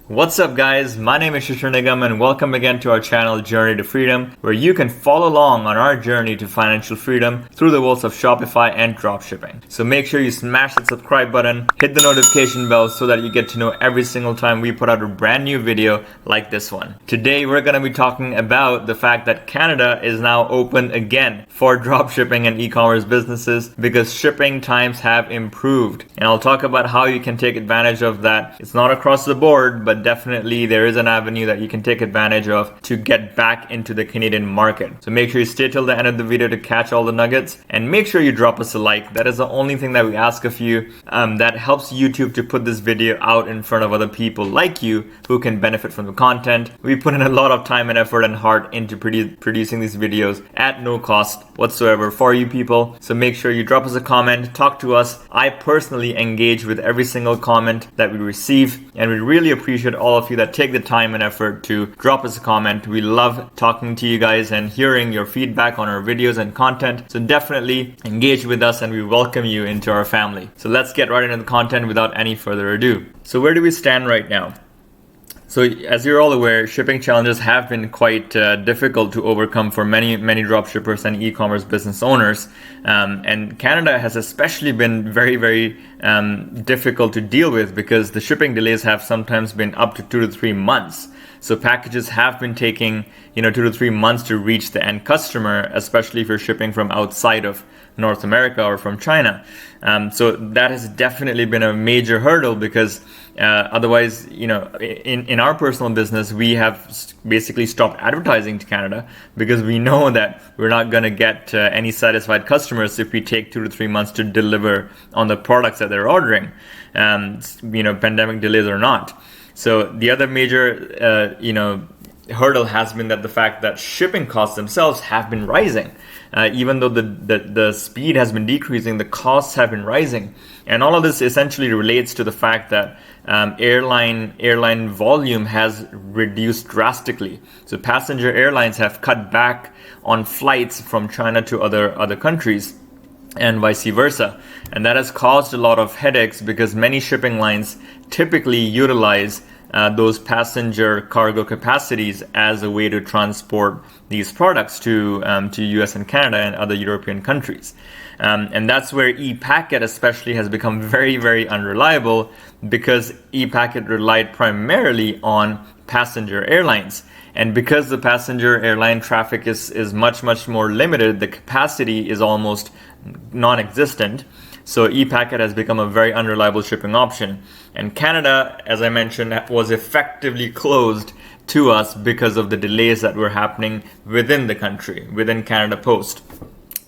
What's up guys, my name is Shishir Nigam and welcome again to our channel Journey to Freedom, where you can follow along on our journey to financial freedom through the worlds of Shopify and dropshipping. So make sure you smash that subscribe button, hit the notification bell so that you get to know every single time we put out a brand new video like this one. Today we're going to be talking about the fact that Canada is now open again for dropshipping and e-commerce businesses because shipping times have improved. And I'll talk about how you can take advantage of that. It's not across the board, but definitely there is an avenue that you can take advantage of to get back into the Canadian market. So make sure you stay till the end of the video to catch all the nuggets, and make sure you drop us a like. That is the only thing that we ask of you. That helps YouTube to put this video out in front of other people like you who can benefit from the content. We put in a lot of time and effort and heart into producing these videos at no cost whatsoever for you people. So make sure you drop us a comment, talk to us. I personally engage with every single comment that we receive, and we really appreciate all of you that take the time and effort to drop us a comment. We love talking to you guys and hearing your feedback on our videos and content. So definitely engage with us and we welcome you into our family. So let's get right into the content without any further ado. So where do we stand right now? So as you're all aware, shipping challenges have been quite difficult to overcome for many dropshippers and e-commerce business owners. And Canada has especially been very difficult to deal with because the shipping delays have sometimes been up to 2 to 3 months. So packages have been taking 2 to 3 months to reach the end customer, especially if you're shipping from outside of North America or from China. So that has definitely been a major hurdle because otherwise, in our personal business, we have basically stopped advertising to Canada because we know that we're not going to get any satisfied customers if we take 2 to 3 months to deliver on the products that they're ordering, pandemic delays or not. So the other major, hurdle has been that the fact that shipping costs themselves have been rising. Even though the speed has been decreasing, the costs have been rising. And all of this essentially relates to the fact that airline volume has reduced drastically. So passenger airlines have cut back on flights from China to other countries, and vice versa. And that has caused a lot of headaches because many shipping lines typically utilize those passenger cargo capacities as a way to transport these products to US and Canada and other European countries. And that's where ePacket especially has become very unreliable because ePacket relied primarily on passenger airlines. And because the passenger airline traffic is much more limited, the capacity is almost non-existent. So ePacket has become a very unreliable shipping option. And Canada, as I mentioned, was effectively closed to us because of the delays that were happening within the country, within Canada Post.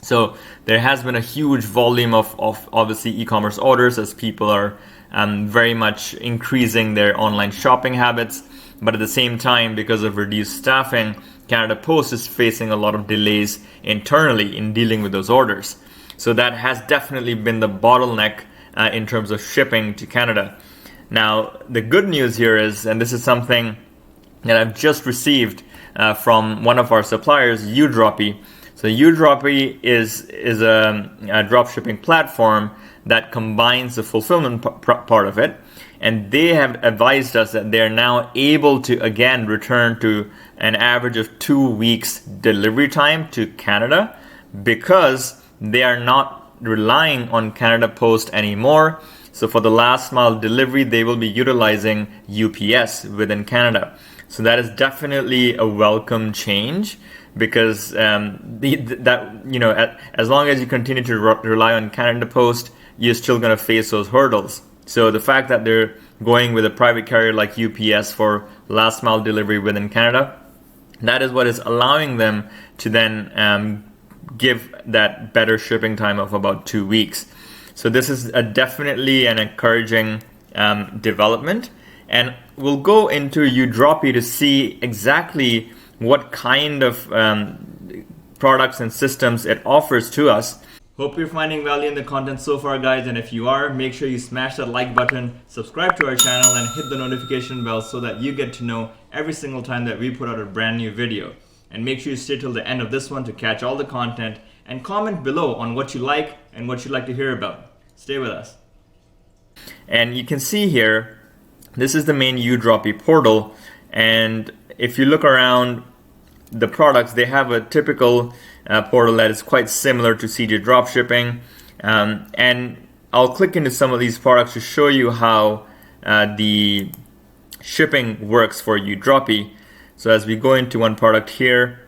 So there has been a huge volume of obviously e-commerce orders as people are very much increasing their online shopping habits. But at the same time, because of reduced staffing, Canada Post is facing a lot of delays internally in dealing with those orders. So that has definitely been the bottleneck in terms of shipping to Canada. Now, the good news here is, and this is something that I've just received from one of our suppliers, uDroppy. So uDroppy is a dropshipping platform that combines the fulfillment part of it. And they have advised us that they're now able to again return to an average of 2 weeks delivery time to Canada because they are not relying on Canada Post anymore. So for the last mile delivery, they will be utilizing UPS within Canada. So that is definitely a welcome change because as long as you continue to rely on Canada Post, you're still going to face those hurdles. So the fact that they're going with a private carrier like UPS for last mile delivery within Canada, that is what is allowing them to then give that better shipping time of about 2 weeks. So this is definitely an encouraging development, and we'll go into uDroppy to see exactly what kind of products and systems it offers to us. Hope you're finding value in the content so far, guys, and if you are, make sure you smash that like button, subscribe to our channel, and hit the notification bell so that you get to know every single time that we put out a brand new video. And make sure you stay till the end of this one to catch all the content, and comment below on what you like and what you'd like to hear about. Stay with us. And you can see here this is the main uDroppy portal. And if you look around the products, they have a typical portal that is quite similar to CJ Dropshipping. And I'll click into some of these products to show you how the shipping works for uDroppy. So as we go into one product here,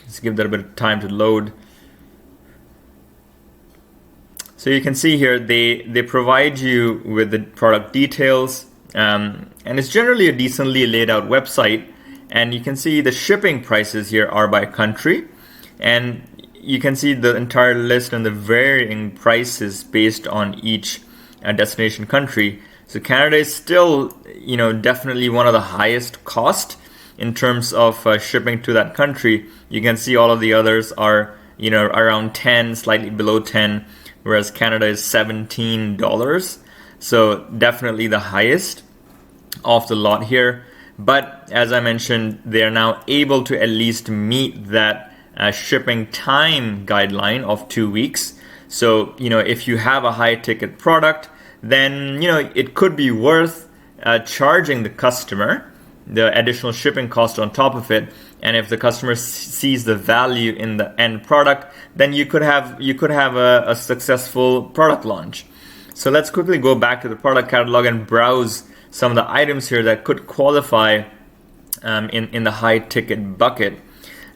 let's give that a bit of time to load. So you can see here they provide you with the product details, and it's generally a decently laid out website. And you can see the shipping prices here are by country, and you can see the entire list and the varying prices based on each destination country. So Canada is still, definitely one of the highest cost in terms of shipping to that country. You can see all of the others are, around 10, slightly below 10, whereas Canada is $17. So definitely the highest of the lot here. But as I mentioned, they are now able to at least meet that shipping time guideline of 2 weeks. So, if you have a high ticket product, then, it could be worth charging the customer the additional shipping cost on top of it. And if the customer sees the value in the end product, then you could have a successful product launch. So let's quickly go back to the product catalog and browse some of the items here that could qualify in the high ticket bucket.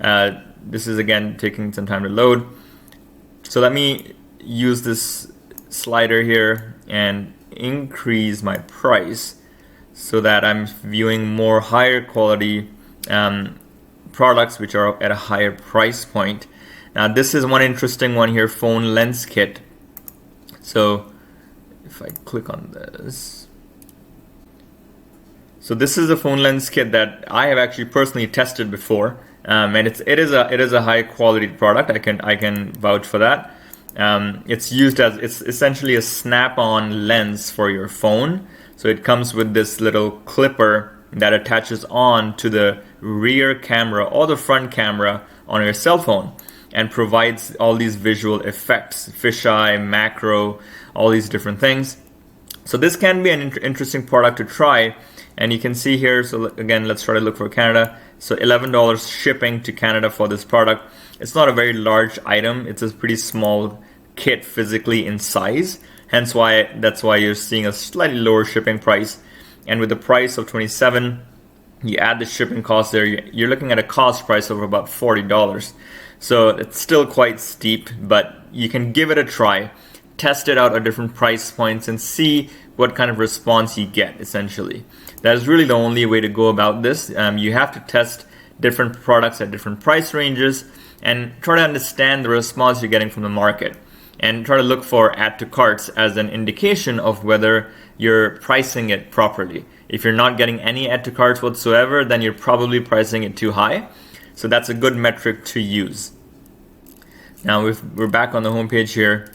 This is again taking some time to load. So let me use this slider here and increase my price so that I'm viewing more higher quality products which are at a higher price point. Now this is one interesting one here, phone lens kit. So if I click on this, so this is a phone lens kit that I have actually personally tested before, and it is a high quality product. I can vouch for that. It's essentially a snap-on lens for your phone. So it comes with this little clipper that attaches on to the rear camera or the front camera on your cell phone and provides all these visual effects, fisheye, macro, all these different things. So this can be an interesting product to try. And you can see here, so again, let's try to look for Canada. So $11 shipping to Canada for this product. It's not a very large item. It's a pretty small kit physically in size. That's why you're seeing a slightly lower shipping price. And with the price of $27, you add the shipping cost there, you're looking at a cost price of about $40. So it's still quite steep, but you can give it a try. Test it out at different price points and see what kind of response you get, essentially. That is really the only way to go about this. You have to test different products at different price ranges and try to understand the response you're getting from the market. And try to look for add to carts as an indication of whether you're pricing it properly. If you're not getting any add to carts whatsoever, then you're probably pricing it too high. So that's a good metric to use. Now we're back on the homepage here.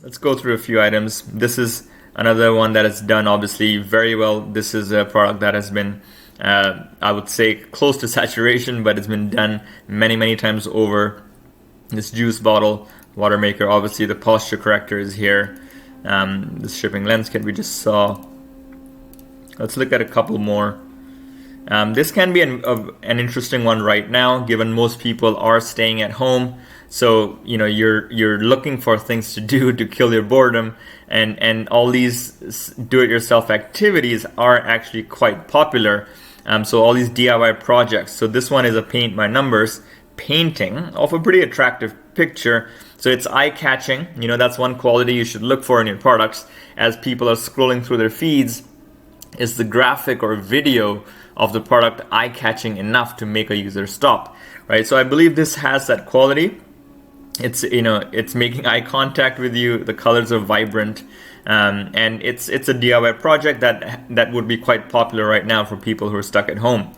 Let's go through a few items. This is another one that is done obviously very well. This is a product that has been, I would say, close to saturation, but it's been done many times over. This juice bottle water maker, obviously the posture corrector is here. This shipping lens kit we just saw. Let's look at a couple more. This can be an interesting one right now, given most people are staying at home. So you're looking for things to do to kill your boredom, and all these do-it-yourself activities are actually quite popular. So all these DIY projects. So this one is a paint by numbers painting of a pretty attractive picture. So it's eye-catching. That's one quality you should look for in your products as people are scrolling through their feeds. Is the graphic or video of the product eye-catching enough to make a user stop, right? So I believe this has that quality. It's making eye contact with you. The colors are vibrant, and it's a DIY project that would be quite popular right now for people who are stuck at home.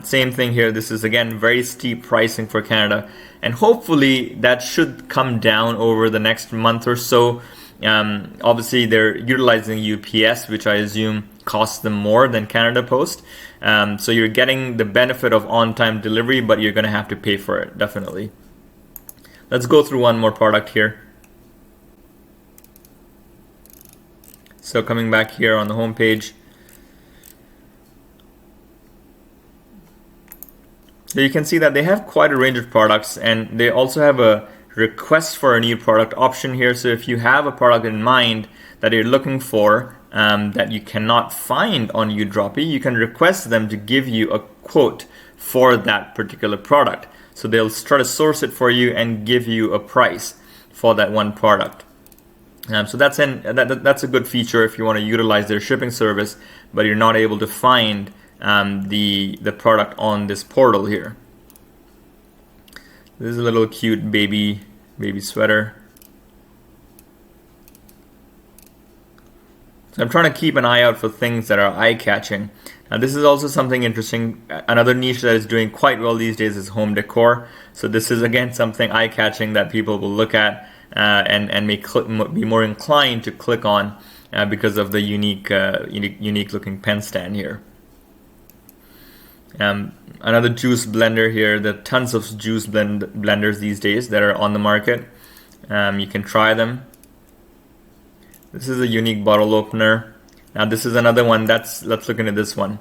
Same thing here. This is again very steep pricing for Canada, and hopefully that should come down over the next month or so. Obviously they're utilizing UPS, which I assume costs them more than Canada Post. So you're getting the benefit of on-time delivery, but you're going to have to pay for it, definitely. Let's go through one more product here. So coming back here on the home page, so you can see that they have quite a range of products, and they also have a request for a new product option here. So if you have a product in mind that you're looking for that you cannot find on uDroppy, you can request them to give you a quote for that particular product. So they'll try to source it for you and give you a price for that one product. So that's a good feature if you want to utilize their shipping service, but you're not able to find the product on this portal here. This is a little cute baby sweater. So I'm trying to keep an eye out for things that are eye-catching. Now this is also something interesting. Another niche that is doing quite well these days is home decor. So this is again something eye-catching that people will look at and may be more inclined to click on because of the unique looking pen stand here. Another juice blender here. There are tons of juice blenders these days that are on the market. You can try them. This is a unique bottle opener. Now this is another one. Let's look into this one.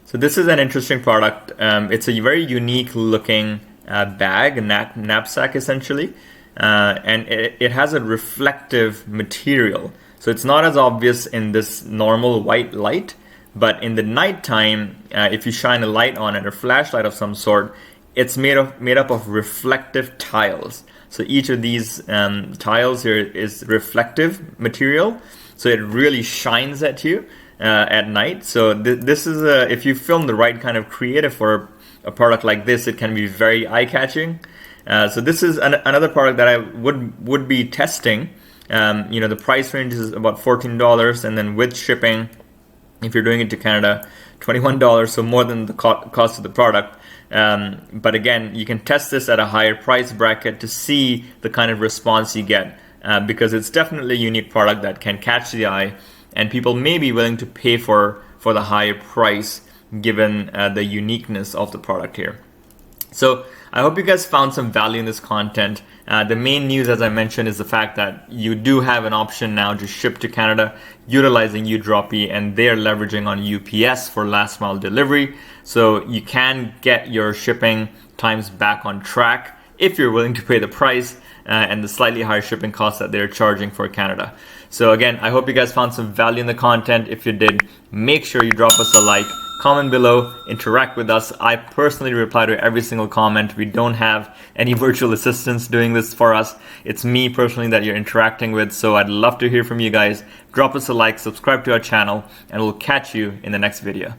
So this is an interesting product. It's a very unique looking bag, a knapsack essentially, and it has a reflective material. So it's not as obvious in this normal white light, but in the nighttime, if you shine a light on it, a flashlight of some sort, it's made up of reflective tiles. So each of these tiles here is reflective material, so it really shines at you at night. So this is if you film the right kind of creative for a product like this, it can be very eye-catching. So this is another product that I would be testing. The price range is about $14, and then with shipping, if you're doing it to Canada, $21, so more than the cost of the product. But again, you can test this at a higher price bracket to see the kind of response you get, because it's definitely a unique product that can catch the eye, and people may be willing to pay for the higher price given the uniqueness of the product here. So I hope you guys found some value in this content. The main news, as I mentioned, is the fact that you do have an option now to ship to Canada utilizing uDroppy, and they're leveraging on UPS for last mile delivery. So you can get your shipping times back on track if you're willing to pay the price and the slightly higher shipping costs that they're charging for Canada. So again, I hope you guys found some value in the content. If you did, make sure you drop us a like, comment below, interact with us. I personally reply to every single comment. We don't have any virtual assistants doing this for us. It's me personally that you're interacting with. So I'd love to hear from you guys. Drop us a like, subscribe to our channel, and we'll catch you in the next video.